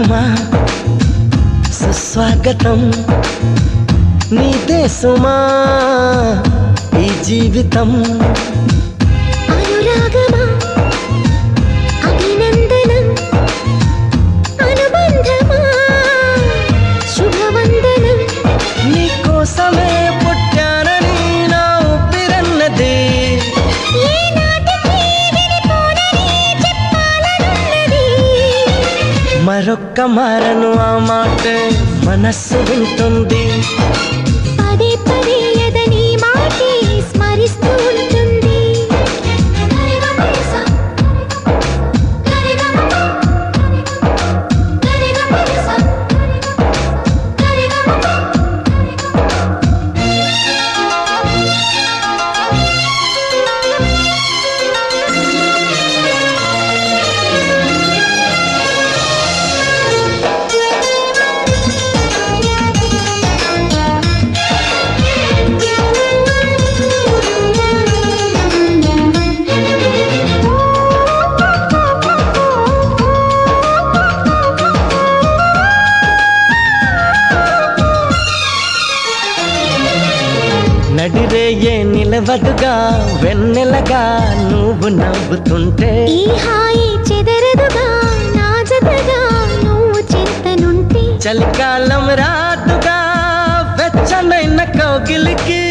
అనురాగమా సుస్వాగతం నీదే సుమా ఈ జీవితం అనురాగమా అభినందనం అనుబంధమా శుభవందనం నీకోసమే పుట్టానని నా ఊపిరన్నది మరొక్క మారను ఆ మాట మనస్సు వింటుంది పదే పదే ఎదని మాటే స్మరిస్తూ ఉంటుంది నడిరేయే నిలవదుగా వెన్నెలగా నువ్వు నవ్వుతుంటే ఈ హాయి చెదరదుగా నా జతగా నువ్వు చింతనుంటే చలికాలం రాదుగా వెచ్చనైన కౌగిలికి